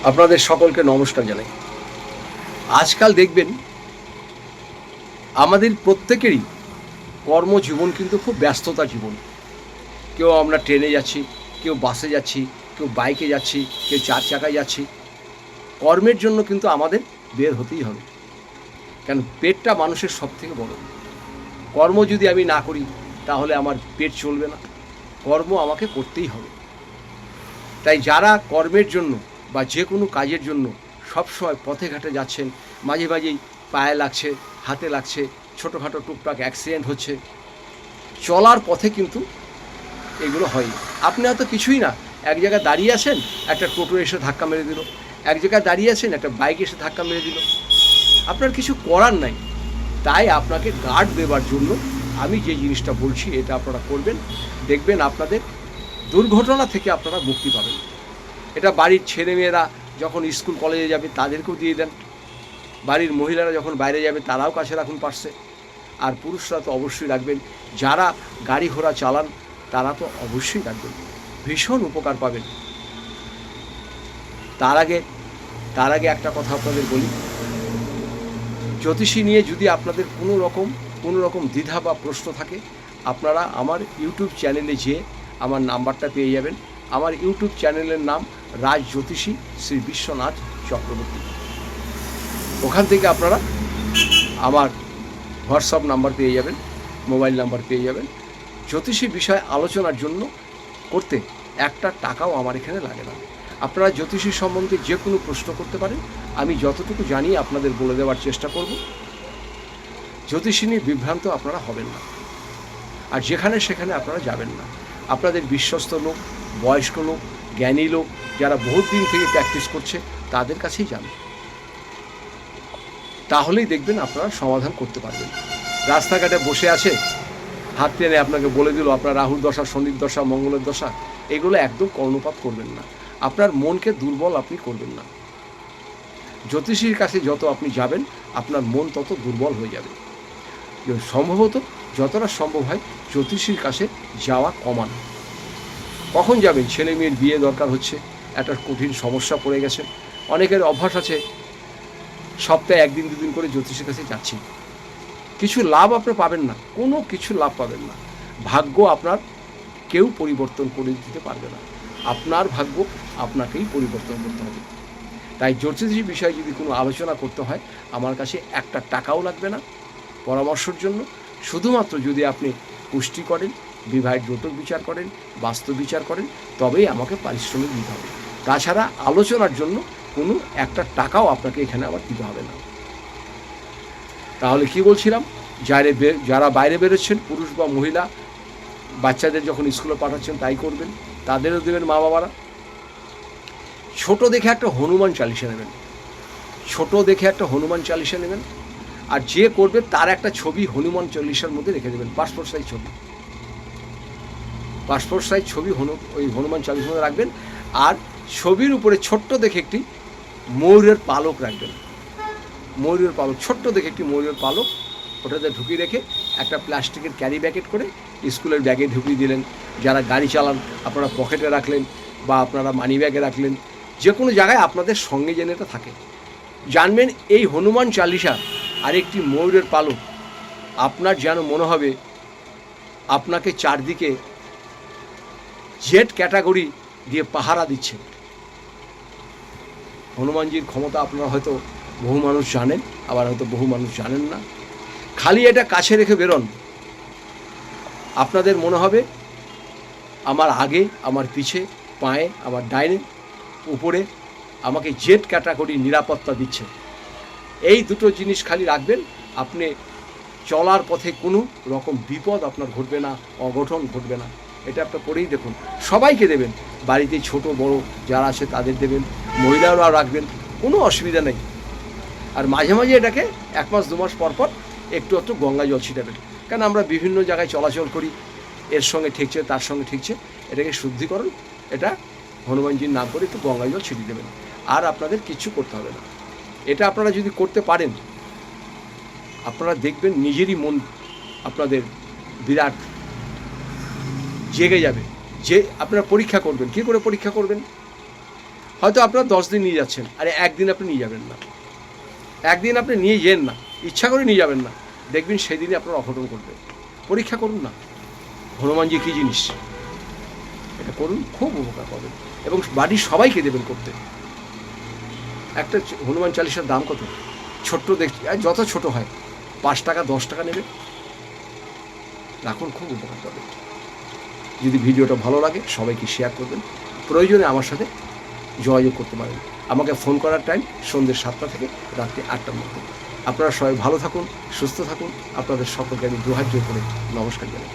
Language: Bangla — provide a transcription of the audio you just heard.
আপনাদের সকলকে নমস্কার জানাই। আজকাল দেখবেন আমাদের প্রত্যেকেরই কর্মজীবন কিন্তু খুব ব্যস্ততা জীবন। কেউ আমরা ট্রেনে যাচ্ছি, কেউ বাসে যাচ্ছি, কেউ বাইকে যাচ্ছি, কেউ 4 চাকায় যাচ্ছি। কর্মের জন্য কিন্তু আমাদের বের হতেই হবে। কেন, পেটটা মানুষের সবথেকে বড়। কর্ম যদি আমি না করি তাহলে আমার পেট চলবে না। কর্ম আমাকে করতেই হবে। তাই যারা কর্মের জন্য বা যে কোনো কাজের জন্য সবসময় পথে ঘাটে যাচ্ছেন, মাঝে মাঝেই পায়ে লাগছে, হাতে লাগছে, ছোটোখাটো টুকটাক অ্যাক্সিডেন্ট হচ্ছে, চলার পথে কিন্তু এগুলো হয়। আপনি হয়তো কিছুই না, এক জায়গায় দাঁড়িয়ে আছেন, একটা টোটো এসে ধাক্কা মেরে দিল, এক জায়গায় দাঁড়িয়ে আছেন, একটা বাইক এসে ধাক্কা মেরে দিল, আপনার কিছু করার নাই। তাই আপনাকে গার্ড দেওয়ার জন্য আমি যে জিনিসটা বলছি এটা আপনারা করবেন, দেখবেন আপনাদের দুর্ঘটনা থেকে আপনারা মুক্তি পাবেন। এটা বাড়ির ছেলেমেয়েরা যখন স্কুল কলেজে যাবে তাদেরকেও দিয়ে দেন, বাড়ির মহিলারা যখন বাইরে যাবে তারাও কাছে রাখুন পার্সে। আর পুরুষরা তো অবশ্যই রাখবেন, যারা গাড়ি ঘোড়া চালান তারা তো অবশ্যই রাখবেন, ভীষণ উপকার পাবেন। তার আগে একটা কথা আপনাদের বলি, জ্যোতিষী নিয়ে যদি আপনাদের কোনো রকম দ্বিধা বা প্রশ্ন থাকে, আপনারা আমার ইউটিউব চ্যানেলে যেয়ে আমার নাম্বারটা পেয়ে যাবেন। আমার ইউটিউব চ্যানেলের নাম রাজ জ্যোতিষী শ্রী বিশ্বনাথ চক্রবর্তী। ওখান থেকে আপনারা আমার হোয়াটসঅ্যাপ নাম্বার পেয়ে যাবেন, মোবাইল নাম্বার পেয়ে যাবেন। জ্যোতিষী বিষয়ে আলোচনার জন্য করতে একটা টাকাও আমার এখানে লাগে না। আপনারা জ্যোতিষী সম্বন্ধে যে কোনো প্রশ্ন করতে পারেন, আমি যতটুকু জানি আপনাদের বলে দেওয়ার চেষ্টা করব। জ্যোতিষী নিয়ে বিভ্রান্ত আপনারা হবেন না, আর যেখানে সেখানে আপনারা যাবেন না। আপনাদের বিশ্বস্ত লোক, বয়স্ক লোক, জ্ঞানী লোক, যারা বহুত দিন থেকে প্র্যাকটিস করছে তাদের কাছেই যান, তাহলেই দেখবেন আপনারা সমাধান করতে পারবেন। রাস্তাঘাটে বসে আছে, হাত টেনে আপনাকে বলে দিল আপনার রাহুর দশা, শনির দশা, মঙ্গলের দশা, এগুলো একদম কর্ণপাত করবেন না। আপনার মনকে দুর্বল আপনি করবেন না। জ্যোতিষীর কাছে যত আপনি যাবেন আপনার মন তত দুর্বল হয়ে যাবে। সম্ভবত যতটা সম্ভব হয় জ্যোতিষীর কাছে যাওয়া কমান। কখন যাবেন? ছেলে মেয়ের বিয়ে দরকার হচ্ছে, একটা কঠিন সমস্যা পড়ে গেছে, অনেকের অভ্যাস আছে সপ্তাহে 1 দিন 2 দিন করে জ্যোতিষীর কাছে যাচ্ছি, কিছু লাভ আপনি পাবেন না, কোনো কিছু লাভ পাবেন না। ভাগ্য আপনার কেউ পরিবর্তন করে দিতে পারবে না, আপনার ভাগ্য আপনাকেই পরিবর্তন করতে হবে। তাই জ্যোতিষী বিষয়ে যদি কোনো আলোচনা করতে হয় আমার কাছে একটা টাকাও লাগবে না পরামর্শের জন্য। শুধুমাত্র যদি আপনি পুষ্টি করেন, বিবাহের জোটক বিচার করেন, বাস্তু বিচার করেন, তবেই আমাকে পারিশ্রমিক দিতে হবে। তাছাড়া আলোচনার জন্য কোনো একটা টাকাও আপনাকে এখানে আবার দিতে হবে না। তাহলে কি বলছিলাম, যারা বাইরে বেরোচ্ছেন, পুরুষ বা মহিলা, বাচ্চাদের যখন স্কুলে পাঠাচ্ছেন তাই করবেন, তাদেরও দেবেন মা বাবারা। ছোট দেখে একটা হনুমান চালিশা নেবেন, ছোট দেখে একটা হনুমান চালিশা নেবেন, আর যে করবে তার একটা ছবি হনুমান চালিশার মধ্যে রেখে দেবেন, পাসপোর্ট সাইজ ছবি, পাসপোর্ট সাইজ ছবি ওই হনুমান চালিশার মধ্যে রাখবেন। আর ছবির উপরে ছোট্ট দেখে একটি ময়ূরের পালক রাখবেন, ময়ূরের পালক, ছোট্ট দেখে একটি ময়ূরের পালক ওটাতে ঢুকিয়ে রেখে একটা প্লাস্টিকের ক্যারি ব্যাগেট করে স্কুলের ব্যাগে ঢুকিয়ে দিলেন। যারা গাড়ি চালান আপনারা পকেটে রাখলেন বা আপনারা মানি ব্যাগে রাখলেন, যে কোনো জায়গায় আপনাদের সঙ্গে যেন এটা থাকে। জানবেন এই হনুমান চালিসা আর একটি ময়ূরের পালক আপনার যেন মনে হবে আপনাকে চারদিকে জেড ক্যাটাগরি দিয়ে পাহারা দিচ্ছে। হনুমানজির ক্ষমতা আপনারা হয়তো বহু মানুষ জানেন, আবার হয়তো বহু মানুষ জানেন না। খালি এটা কাছে রেখে বেরোন, আপনাদের মনে হবে আমার আগে, আমার পিছে, পায়ে, আমার ডাইনে, উপরে আমাকে জেড ক্যাটাগরি নিরাপত্তা দিচ্ছে। এই দুটো জিনিস খালি রাখবেন, আপনি চলার পথে কোনো রকম বিপদ আপনার ঘটবে না, অঘটন ঘটবে না। এটা আপনি করেই দেখুন, সবাইকে দেবেন, বাড়িতে ছোট বড় যারা আছে তাদের দেবেন, মহিলারাও রাখবেন, কোনো অসুবিধা নেই। আর মাঝে মাঝে এটাকে 1 মাস 2 মাস পর পর একটু একটু গঙ্গা জল ছিটাবেন, কারণ আমরা বিভিন্ন জায়গায় চলাচল করি, এর সঙ্গে ঠেকছে তার সঙ্গে ঠেকছে, এটাকে শুদ্ধিকরণ, এটা হনুমানজির নাম করে একটু গঙ্গা জল ছিটিয়ে দেবেন, আর আপনাদের কিচ্ছু করতে হবে না। এটা আপনারা যদি করতে পারেন আপনারা দেখবেন নিজেরই মন আপনাদের বিরাট জেগে যাবে। যে আপনারা পরীক্ষা করবেন, কী করে পরীক্ষা করবেন? হয়তো আপনারা 10 দিন নিয়ে যাচ্ছেন, আরে একদিন আপনি নিয়ে যাবেন না, একদিন আপনি নিয়ে যেন না, ইচ্ছা করে নিয়ে যাবেন না, দেখবেন সেদিনই আপনার অঘটন ঘটবে। পরীক্ষা করুন না হনুমানজি কী জিনিস, এটা করুন, খুব উপকার পাবেন এবং বাড়ির সবাইকে দেবেন করতে। একটা হনুমান চালিসার দাম কত? ছোট্ট দেখছি, যত ছোট হয় 5 টাকা 10 টাকা নেবে, রাখুন, খুব উপকার পাবেন। যদি ভিডিওটা ভালো লাগে সবাইকে শেয়ার করবেন, প্রয়োজনে আমার সাথে যোগাযোগ করতে পারেন। আমাকে ফোন করার টাইম সন্ধ্যে 7টা থেকে রাত্রি 8টার মধ্যে। আপনারা সবাই ভালো থাকুন, সুস্থ থাকুন, আপনাদের সকলকে আমি দুহাত জোর করে নমস্কার জানাই।